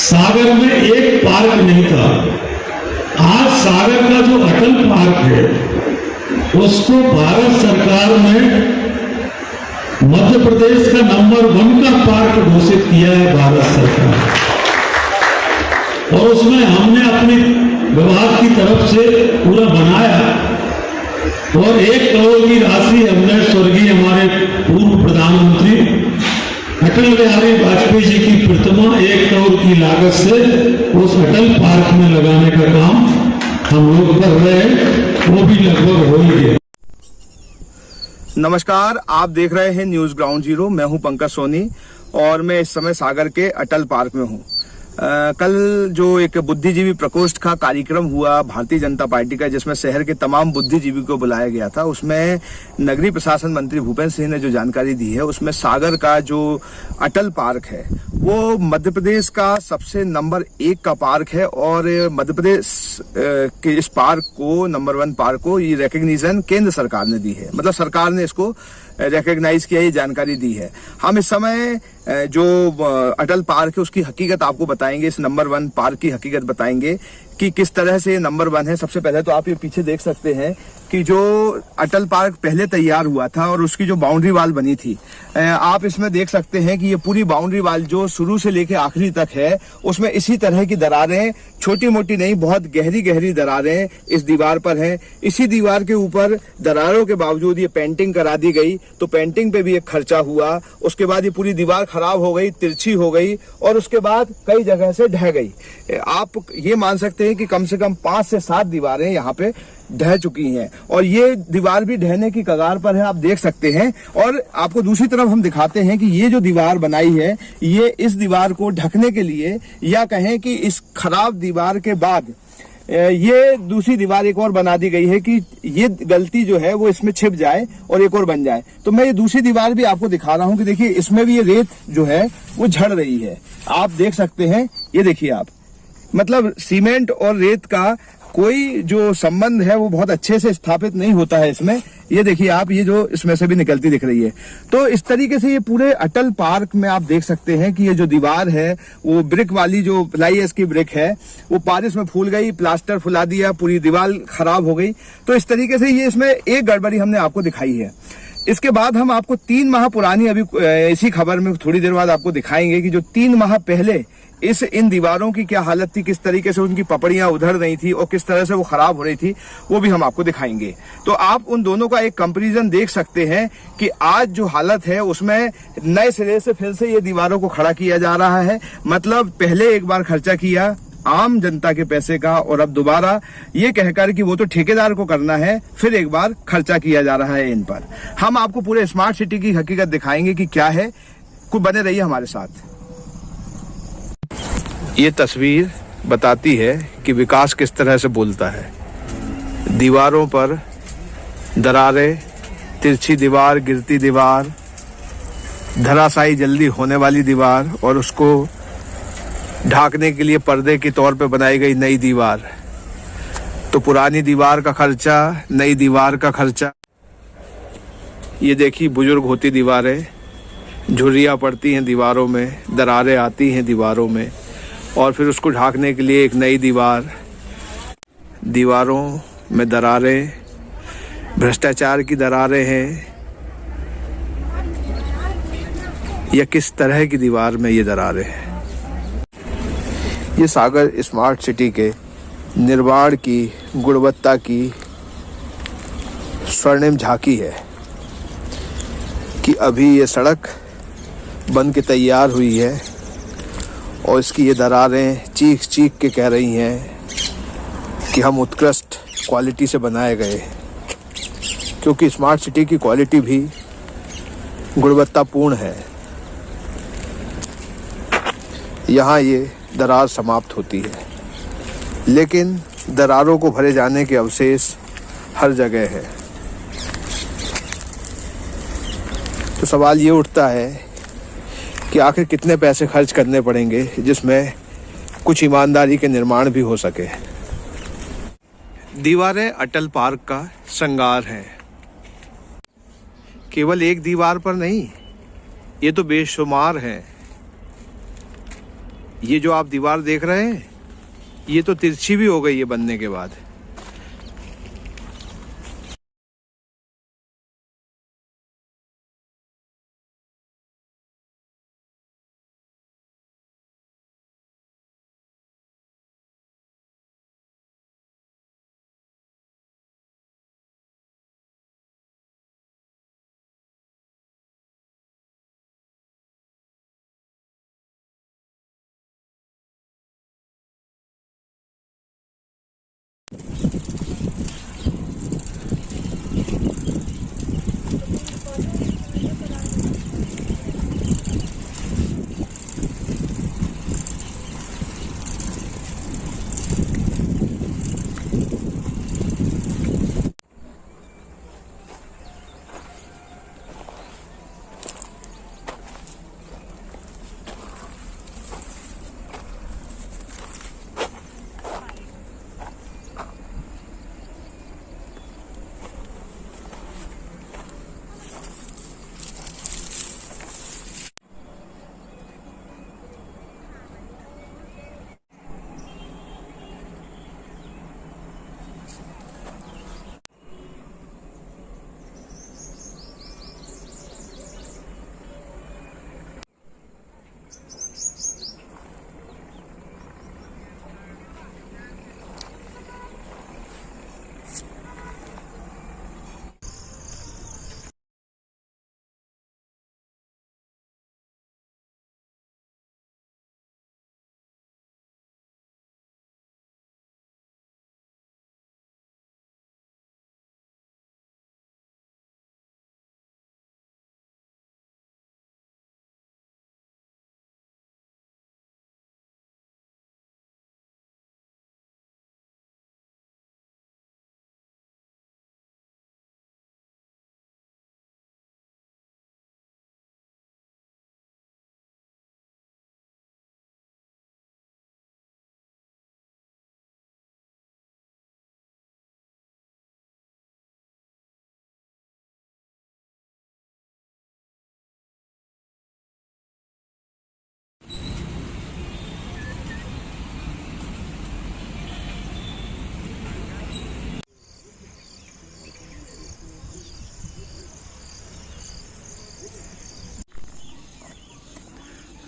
सागर में एक पार्क नहीं था। आज सागर का जो अटल पार्क है उसको भारत सरकार ने मध्य प्रदेश का नंबर 1 का पार्क घोषित किया है भारत सरकार। और उसमें हमने अपनी विभाग की तरफ से पूरा बनाया और 1 करोड़ की राशि हमने स्वर्गीय हमारे पूर्व प्रधानमंत्री अटल बिहारी वाजपेयी जी की प्रतिमा 1 करोड़ की लागत से उस अटल पार्क में लगाने का काम हम लोग कर रहे हैं, वो भी लगभग हो ही गया। नमस्कार, आप देख रहे हैं न्यूज ग्राउंड जीरो। मैं हूं पंकज सोनी और मैं इस समय सागर के अटल पार्क में हूं। कल जो एक बुद्धिजीवी प्रकोष्ठ का कार्यक्रम हुआ भारतीय जनता पार्टी का, जिसमें शहर के तमाम बुद्धिजीवी को बुलाया गया था, उसमें नगरीय प्रशासन मंत्री भूपेंद्र सिंह ने जो जानकारी दी है उसमें सागर का जो अटल पार्क है वो मध्य प्रदेश का सबसे नंबर 1 का पार्क है और मध्य प्रदेश के इस पार्क को नंबर 1 पार्क को ये रिकग्निशन केंद्र सरकार ने दी है। मतलब सरकार ने इसको रिकॉग्नाइज किया, ये जानकारी दी है। हम इस समय जो अटल पार्क है उसकी हकीकत आपको बताएंगे, इस नंबर 1 पार्क की हकीकत बताएंगे कि किस तरह से ये नंबर 1 है। सबसे पहले तो आप ये पीछे देख सकते हैं कि जो अटल पार्क पहले तैयार हुआ था और उसकी जो बाउंड्री वाल बनी थी, आप इसमें देख सकते हैं कि ये पूरी बाउंड्री वाल जो शुरू से लेकर आखिरी तक है उसमें इसी तरह की दरारें, छोटी मोटी नहीं बहुत गहरी गहरी दरारें इस दीवार पर हैं। इसी दीवार के ऊपर दरारों के बावजूद ये पेंटिंग करा दी गई, तो पेंटिंग पे भी एक खर्चा हुआ। उसके बाद ये पूरी दीवार खराब हो गई, तिरछी हो गई और उसके बाद कई जगह से ढह गई। आप ये मान सकते हैं कि कम से कम 5 से 7 दीवारें यहाँ पे ढह चुकी हैं और ये दीवार भी ढहने की कगार पर है, आप देख सकते हैं। और आपको दूसरी तरफ हम दिखाते हैं कि ये जो दीवार बनाई है ये इस दीवार को ढकने के लिए, या कहें कि इस खराब दीवार के बाद ये दूसरी दीवार एक और बना दी गई है कि ये गलती जो है वो इसमें छिप जाए और एक और बन जाए। तो मैं ये दूसरी दीवार भी आपको दिखा रहा हूं कि देखिए इसमें भी ये रेत जो है वो झड़ रही है, आप देख सकते हैं। ये देखिए आप, मतलब सीमेंट और रेत का कोई जो संबंध है वो बहुत अच्छे से स्थापित नहीं होता है इसमें। ये देखिए आप, ये जो इसमें से भी निकलती दिख रही है। तो इस तरीके से ये पूरे अटल पार्क में आप देख सकते हैं कि ये जो दीवार है वो ब्रिक वाली जो प्लाई की ब्रिक है वो बारिश में फूल गई, प्लास्टर फुला दिया, पूरी दीवार खराब हो गई। तो इस तरीके से ये इसमें एक गड़बड़ी हमने आपको दिखाई है। इसके बाद हम आपको 3 माह पुरानी अभी इसी खबर में थोड़ी देर बाद आपको दिखाएंगे कि जो 3 माह पहले इन दीवारों की क्या हालत थी, किस तरीके से उनकी पपड़ियां उधड़ रही थी और किस तरह से वो खराब हो रही थी, वो भी हम आपको दिखाएंगे। तो आप उन दोनों का एक कंपैरिजन देख सकते हैं कि आज जो हालत है उसमें नए सिरे से फिर से ये दीवारों को खड़ा किया जा रहा है। मतलब पहले एक बार खर्चा किया आम जनता के पैसे का और अब दोबारा ये कहकर कि वो तो ठेकेदार को करना है, फिर एक बार खर्चा किया जा रहा है इन पर। हम आपको पूरे स्मार्ट सिटी की हकीकत दिखाएंगे कि क्या है। कुछ बने रहिए हमारे साथ। ये तस्वीर बताती है कि विकास किस तरह से बोलता है। दीवारों पर दरारें, तिरछी दीवार, गिरती दीवार, धराशायी जल्दी होने वाली दीवार और उसको ढांकने के लिए पर्दे के तौर पे बनाई गई नई दीवार। तो पुरानी दीवार का खर्चा, नई दीवार का खर्चा। ये देखिए बुजुर्ग होती दीवारें, झुर्रियाँ पड़ती हैं दीवारों में, दरारें आती हैं दीवारों में और फिर उसको ढांकने के लिए एक नई दीवार। दीवारों में दरारें, भ्रष्टाचार की दरारें हैं या किस तरह की दीवार में ये दरारें हैं। ये सागर स्मार्ट सिटी के निर्माण की गुणवत्ता की स्वर्णिम झांकी है कि अभी ये सड़क बन के तैयार हुई है और इसकी ये दरारें चीख चीख के कह रही हैं कि हम उत्कृष्ट क्वालिटी से बनाए गए हैं, क्योंकि स्मार्ट सिटी की क्वालिटी भी गुणवत्तापूर्ण है। यहाँ ये दरार समाप्त होती है, लेकिन दरारों को भरे जाने के अवशेष हर जगह है। तो सवाल ये उठता है कि आखिर कितने पैसे खर्च करने पड़ेंगे जिसमें कुछ ईमानदारी के निर्माण भी हो सके। दीवारें अटल पार्क का श्रृंगार हैं। केवल एक दीवार पर नहीं, ये तो बेशुमार हैं। ये जो आप दीवार देख रहे हैं, ये तो तिरछी भी हो गई है बनने के बाद।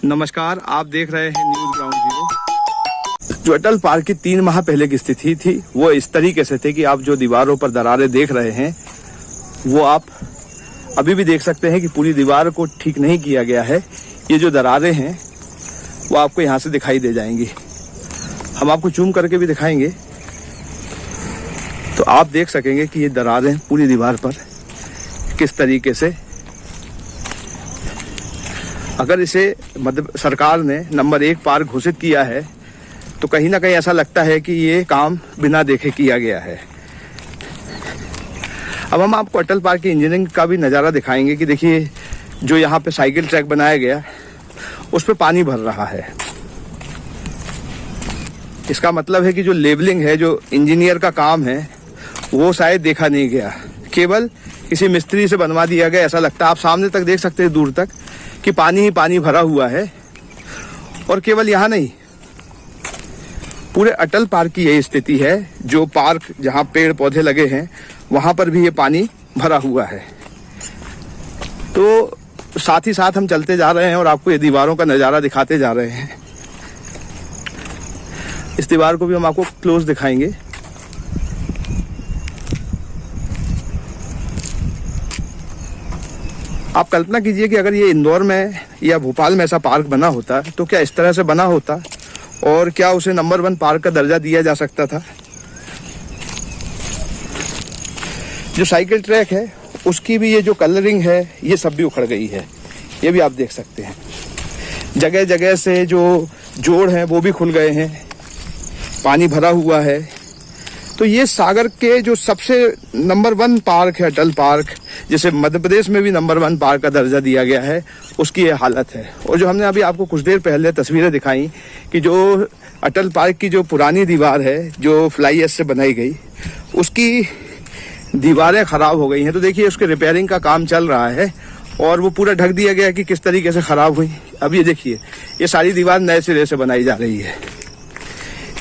नमस्कार, आप देख रहे हैं न्यूज ग्राउंड जीरो। जो अटल पार्क की 3 माह पहले की स्थिति थी वो इस तरीके से थी कि आप जो दीवारों पर दरारें देख रहे हैं वो आप अभी भी देख सकते हैं कि पूरी दीवार को ठीक नहीं किया गया है। ये जो दरारें हैं वो आपको यहाँ से दिखाई दे जाएंगी। हम आपको जूम करके भी दिखाएंगे तो आप देख सकेंगे कि ये दरारें पूरी दीवार पर किस तरीके से, अगर इसे मध्य सरकार ने नंबर 1 पार्क घोषित किया है तो कहीं ना कहीं ऐसा लगता है कि ये काम बिना देखे किया गया है। अब हम आपको अटल पार्क की इंजीनियरिंग का भी नज़ारा दिखाएंगे कि देखिए जो यहाँ पे साइकिल ट्रैक बनाया गया उस पे पानी भर रहा है। इसका मतलब है कि जो लेवलिंग है, जो इंजीनियर का काम है, वो शायद देखा नहीं गया, केवल किसी मिस्त्री से बनवा दिया गया ऐसा लगता है। आप सामने तक देख सकते हैं दूर तक कि पानी ही पानी भरा हुआ है। और केवल यहाँ नहीं, पूरे अटल पार्क की यही स्थिति है। जो पार्क जहाँ पेड़ पौधे लगे हैं वहां पर भी ये पानी भरा हुआ है। तो साथ ही साथ हम चलते जा रहे हैं और आपको ये दीवारों का नज़ारा दिखाते जा रहे हैं। इस दीवार को भी हम आपको क्लोज दिखाएंगे। आप कल्पना कीजिए कि अगर ये इंदौर में या भोपाल में ऐसा पार्क बना होता तो क्या इस तरह से बना होता और क्या उसे नंबर 1 पार्क का दर्जा दिया जा सकता था। जो साइकिल ट्रैक है उसकी भी ये जो कलरिंग है ये सब भी उखड़ गई है, ये भी आप देख सकते हैं। जगह जगह से जो जोड़ हैं वो भी खुल गए हैं, पानी भरा हुआ है। तो ये सागर के जो सबसे नंबर 1 पार्क है अटल पार्क, जिसे मध्य प्रदेश में भी नंबर 1 पार्क का दर्जा दिया गया है, उसकी ये हालत है। और जो हमने अभी आपको कुछ देर पहले तस्वीरें दिखाई कि जो अटल पार्क की जो पुरानी दीवार है जो फ्लाई ऐश से बनाई गई, उसकी दीवारें खराब हो गई हैं। तो देखिए उसके रिपेयरिंग का काम चल रहा है और वो पूरा ढक दिया गया कि किस तरीके से खराब हुई। अब ये देखिए, ये सारी दीवार नए सिरे से बनाई जा रही है।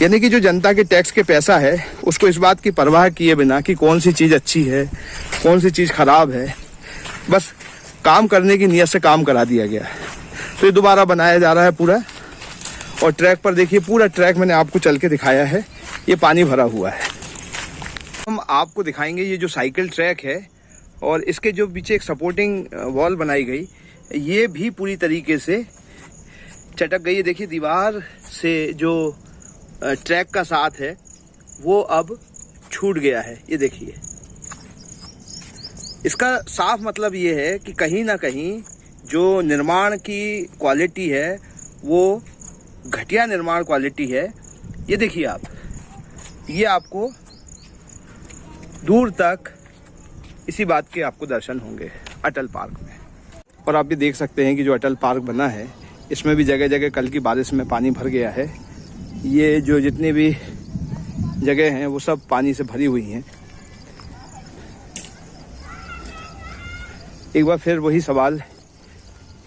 यानी कि जो जनता के टैक्स के पैसा है उसको इस बात की परवाह किए बिना कि कौन सी चीज अच्छी है, कौन सी चीज खराब है, बस काम करने की नीयत से काम करा दिया गया। तो ये दोबारा बनाया जा रहा है पूरा। और ट्रैक पर देखिए, पूरा ट्रैक मैंने आपको चल के दिखाया है, ये पानी भरा हुआ है। हम आपको दिखाएंगे ये जो साइकिल ट्रैक है और इसके जो पीछे एक सपोर्टिंग वॉल बनाई गई, ये भी पूरी तरीके से चटक गई है। देखिए, दीवार से जो ट्रैक का साथ है वो अब छूट गया है। ये देखिए, इसका साफ मतलब ये है कि कहीं ना कहीं जो निर्माण की क्वालिटी है वो घटिया निर्माण क्वालिटी है। ये देखिए आप, ये आपको दूर तक इसी बात के आपको दर्शन होंगे अटल पार्क में। और आप भी देख सकते हैं कि जो अटल पार्क बना है इसमें भी जगह जगह कल की बारिश में पानी भर गया है। ये जो जितनी भी जगह हैं वो सब पानी से भरी हुई हैं। एक बार फिर वही सवाल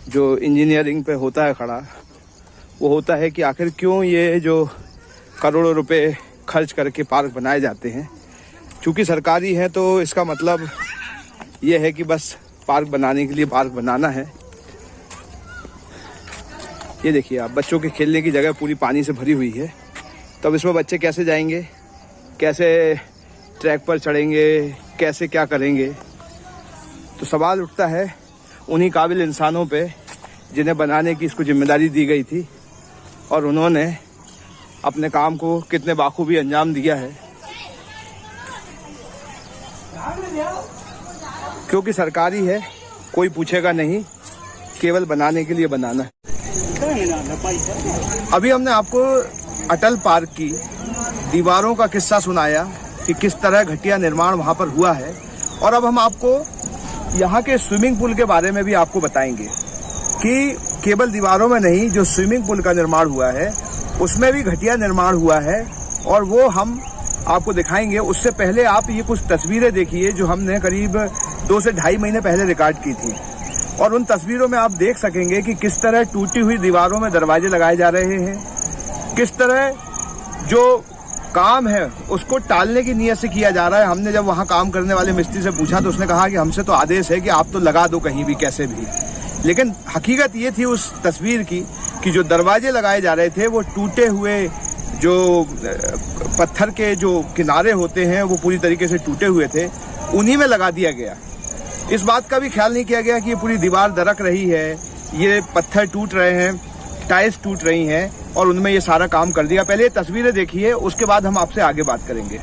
जो इंजीनियरिंग पे होता है खड़ा, वो होता है कि आखिर क्यों ये जो करोड़ों रुपए खर्च करके पार्क बनाए जाते हैं। चूँकि सरकारी है तो इसका मतलब ये है कि बस पार्क बनाने के लिए पार्क बनाना है। ये देखिए आप, बच्चों के खेलने की जगह पूरी पानी से भरी हुई है। तब इसमें बच्चे कैसे जाएंगे, कैसे ट्रैक पर चढ़ेंगे, कैसे क्या करेंगे। तो सवाल उठता है उन्हीं काबिल इंसानों पे जिन्हें बनाने की इसको जिम्मेदारी दी गई थी और उन्होंने अपने काम को कितने बाखूबी अंजाम दिया है। क्योंकि सरकारी है, कोई पूछेगा नहीं, केवल बनाने के लिए बनाना है। अभी हमने आपको अटल पार्क की दीवारों का किस्सा सुनाया कि किस तरह घटिया निर्माण वहां पर हुआ है। और अब हम आपको यहाँ के स्विमिंग पूल के बारे में भी आपको बताएंगे कि केवल दीवारों में नहीं, जो स्विमिंग पूल का निर्माण हुआ है उसमें भी घटिया निर्माण हुआ है और वो हम आपको दिखाएंगे। उससे पहले आप ये कुछ तस्वीरें देखिए जो हमने करीब 2 से ढाई महीने पहले रिकॉर्ड की थी। और उन तस्वीरों में आप देख सकेंगे कि किस तरह टूटी हुई दीवारों में दरवाजे लगाए जा रहे हैं, किस तरह जो काम है उसको टालने की नीयत से किया जा रहा है। हमने जब वहाँ काम करने वाले मिस्त्री से पूछा तो उसने कहा कि हमसे तो आदेश है कि आप तो लगा दो कहीं भी कैसे भी। लेकिन हकीकत ये थी उस तस्वीर की कि जो दरवाजे लगाए जा रहे थे वो टूटे हुए जो पत्थर के जो किनारे होते हैं वो पूरी तरीके से टूटे हुए थे, उन्हीं में लगा दिया गया। इस बात का भी ख्याल नहीं किया गया कि ये पूरी दीवार दरक रही है, ये पत्थर टूट रहे हैं, टाइल्स टूट रही हैं और उनमें ये सारा काम कर दिया। पहले ये तस्वीरें देखिए, उसके बाद हम आपसे आगे बात करेंगे।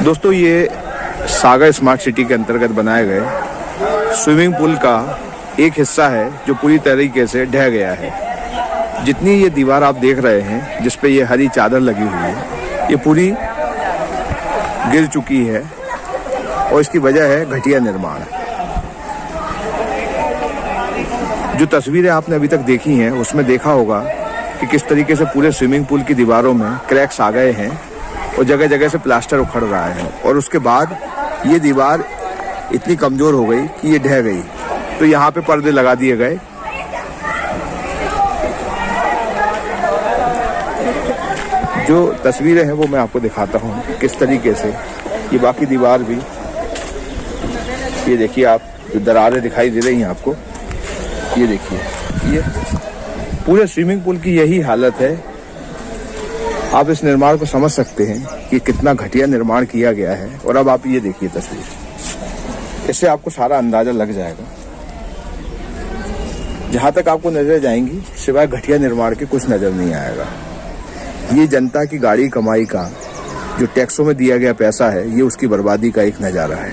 दोस्तों, ये सागर स्मार्ट सिटी के अंतर्गत बनाए गए स्विमिंग पूल का एक हिस्सा है जो पूरी तरीके से ढह गया है। जितनी ये दीवार आप देख रहे हैं जिस पे ये हरी चादर लगी हुई है, ये पूरी गिर चुकी है और इसकी वजह है घटिया निर्माण। जो तस्वीरें आपने अभी तक देखी हैं उसमें देखा होगा कि किस तरीके से पूरे स्विमिंग पूल की दीवारों में क्रैक्स आ गए हैं और जगह जगह से प्लास्टर उखड़ रहा है। और उसके बाद ये दीवार इतनी कमजोर हो गई कि ये ढह गई। तो यहाँ पे पर्दे लगा दिए गए। जो तस्वीरें हैं वो मैं आपको दिखाता हूँ किस तरीके से ये बाकी दीवार भी, ये देखिए आप, जो दरारें दिखाई दे रही हैं आपको, ये देखिए, ये पूरे स्विमिंग पूल की यही हालत है। आप इस निर्माण को समझ सकते हैं कि कितना घटिया निर्माण किया गया है। और अब आप ये देखिए तस्वीर, इससे आपको सारा अंदाजा लग जाएगा। जहां तक आपको नजर जाएंगी सिवाय घटिया निर्माण के कुछ नजर नहीं आएगा। ये जनता की गाड़ी कमाई का जो टैक्सों में दिया गया पैसा है, ये उसकी बर्बादी का एक नजारा है।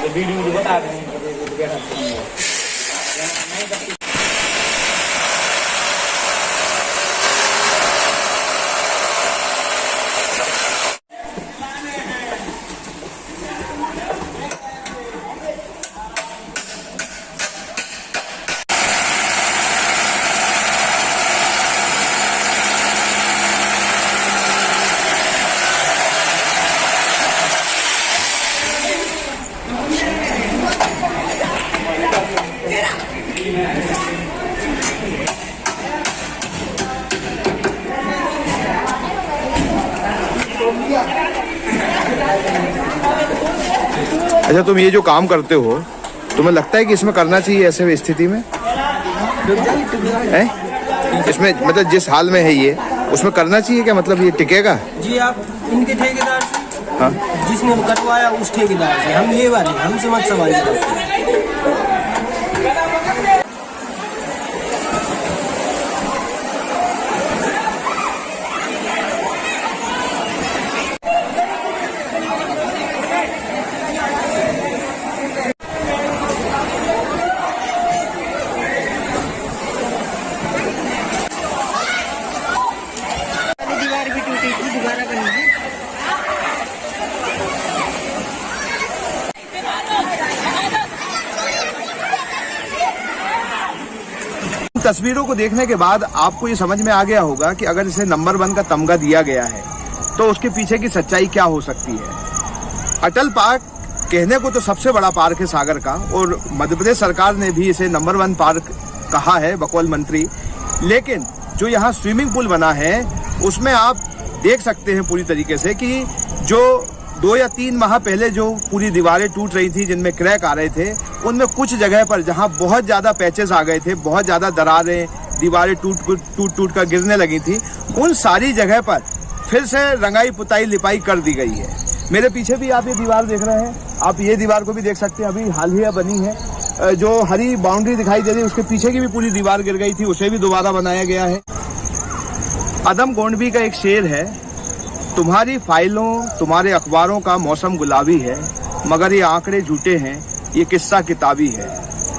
वीडियो बता दें। अच्छा, तुम ये जो काम करते हो, तुम्हें लगता है कि इसमें करना चाहिए ऐसे स्थिति में है? इसमें मतलब जिस हाल में है ये, उसमें करना चाहिए क्या? मतलब ये टिकेगा? जी आप इनके ठेकेदार से, हाँ, जिसने कटवाया उस ठेकेदार से, हम ये वाले हमसे मत सवाल करते। दीवार भी टूटी थी, दोबारा बनी है। तस्वीरों को देखने के बाद आपको ये समझ में आ गया होगा कि अगर इसे नंबर 1 का तमगा दिया गया है तो उसके पीछे की सच्चाई क्या हो सकती है। अटल पार्क कहने को तो सबसे बड़ा पार्क है सागर का, और मध्य प्रदेश सरकार ने भी इसे नंबर 1 पार्क कहा है बकौल मंत्री। लेकिन जो यहाँ स्विमिंग पूल बना है उसमें आप देख सकते हैं पूरी तरीके से कि जो 2 या 3 माह पहले जो पूरी दीवारें टूट रही थी, जिनमें क्रैक आ रहे थे, उनमें कुछ जगह पर जहां बहुत ज्यादा पैचेस आ गए थे, बहुत ज्यादा दरारें, दीवारें टूट कर गिरने लगी थी, उन सारी जगह पर फिर से रंगाई पुताई लिपाई कर दी गई है। मेरे पीछे भी आप ये दीवार देख रहे हैं, आप ये दीवार को भी देख सकते हैं, अभी हाल ही बनी है। जो हरी बाउंड्री दिखाई दे रही है उसके पीछे की भी पूरी दीवार गिर गई थी, उसे भी दोबारा बनाया गया है। अदम गोंडवी का एक शेर है, तुम्हारी फाइलों तुम्हारे अखबारों का मौसम गुलाबी है, मगर ये आंकड़े झूठे हैं, ये किस्सा किताबी है।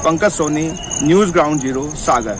Pankaj Soni, news ground zero, सागर।